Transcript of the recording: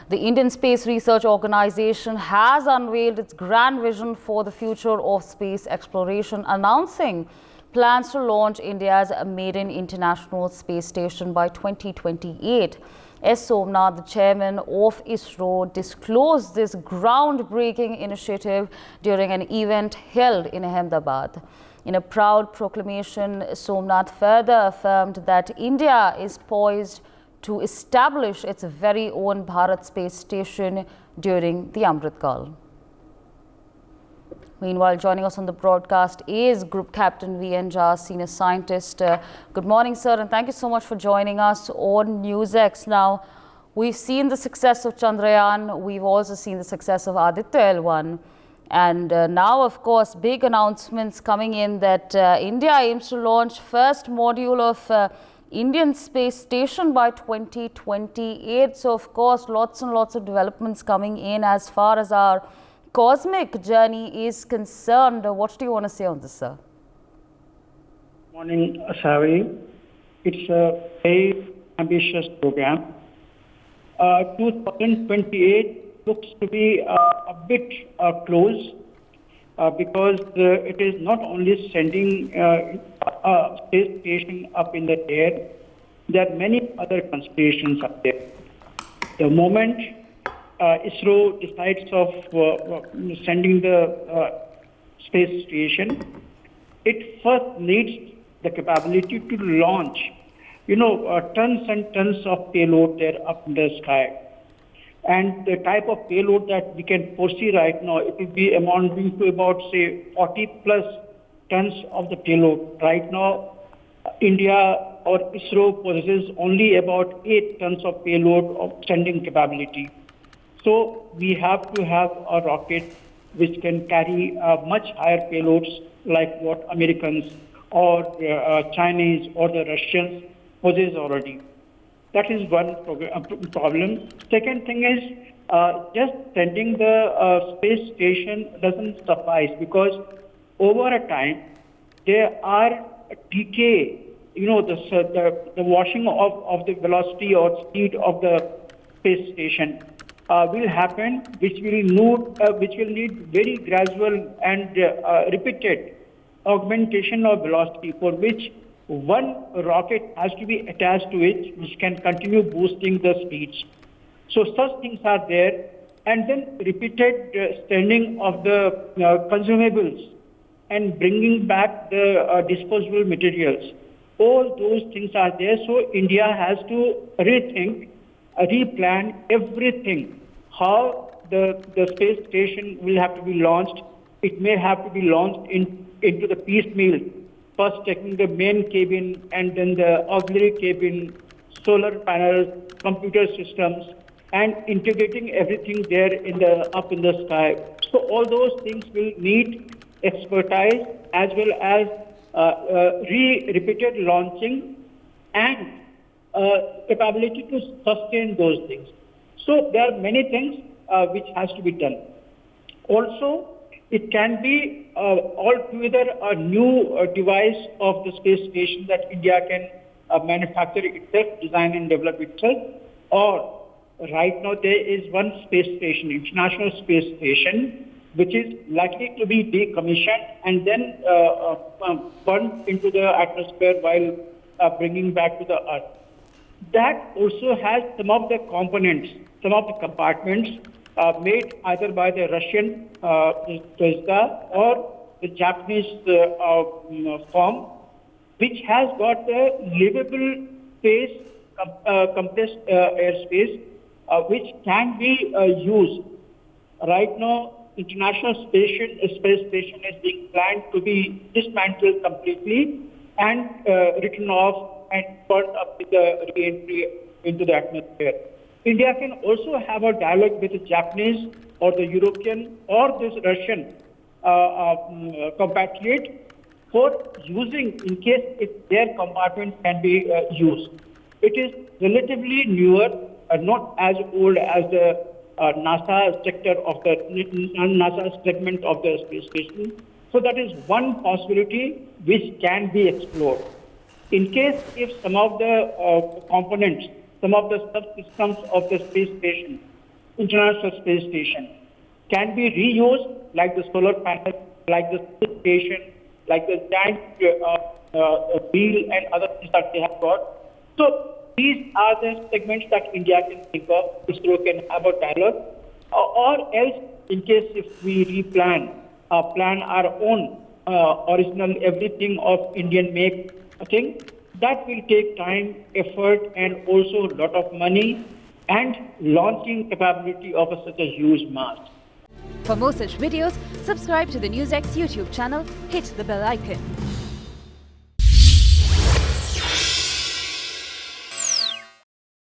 The Indian Space Research Organization has unveiled its grand vision for the future of space exploration, announcing plans to launch India's maiden international space station by 2028. S. Somnath, the chairman of ISRO, disclosed this groundbreaking initiative during an event held in Ahmedabad. In a proud proclamation, Somnath further affirmed that India is poised to establish its very own Bharat space station during the Amrit Kal. Meanwhile, joining us on the broadcast is Group Captain V.N. Jha, Senior Scientist. Good morning, sir, and thank you so much for joining us on NewsX. Now, we've seen the success of Chandrayaan. We've also seen the success of Aditya L1. And now, of course, big announcements coming in that India aims to launch first module of Indian space station by 2028. So, of course, lots and lots of developments coming in as far as our cosmic journey is concerned. What do you want to say on this, sir? Morning, Asavi. It's a very ambitious program. 2028 looks to be a bit close because it is not only sending a space station up in the air, there are many other considerations up there. The moment ISRO decides of sending the space station, it first needs the capability to launch, tons and tons of payload there up in the sky. And the type of payload that we can foresee right now, it will be amounting to about, say, 40 plus tons of the payload. Right now, India or ISRO possesses only about 8 tons of payload of sending capability. So we have to have a rocket which can carry much higher payloads like what Americans or Chinese or the Russians possess already. That is one problem. Second thing is just sending the space station doesn't suffice because over a time there are decay, the washing of the velocity or speed of the space station will happen, which will need very gradual and repeated augmentation of velocity, for which one rocket has to be attached to it, which can continue boosting the speeds. So such things are there, and then repeated sending of the consumables and bringing back the disposable materials. All those things are there. So India has to rethink, replan everything. How the space station will have to be launched. It may have to be launched into the piecemeal. First taking the main cabin and then the auxiliary cabin, solar panels, computer systems, and integrating everything there up in the sky. So all those things will need expertise as well as repeated launching and capability to sustain those things. So there are many things which has to be done. Also, it can be altogether a new device of the space station that India can manufacture itself, design and develop itself. Or right now there is one space station, International Space Station, which is likely to be decommissioned and then burned into the atmosphere while bringing back to the Earth. That also has some of the components, some of the compartments made either by the Russian or the Japanese firm, which has got a livable space, compressed airspace, which can be used. Right now, International Space Station is being planned to be dismantled completely and written off and burned up with the re-entry into the atmosphere. India can also have a dialogue with the Japanese or the European or this Russian compatriot for using in case if their compartment can be used. It is relatively newer, not as old as the NASA sector of the NASA segment of the space station. So that is one possibility which can be explored. In case if some of the components, some of the subsystems of the space station International Space Station can be reused like the solar panel, like the space station, like the giant wheel and other things that they have got. So these are the segments that India can think of, ISRO can have a dialogue, or else in case if we plan our own original everything of Indian make thing, that will take time, effort, and also a lot of money and launching capability of such a huge mass. For more such videos, subscribe to the NewsX YouTube channel, hit the bell icon.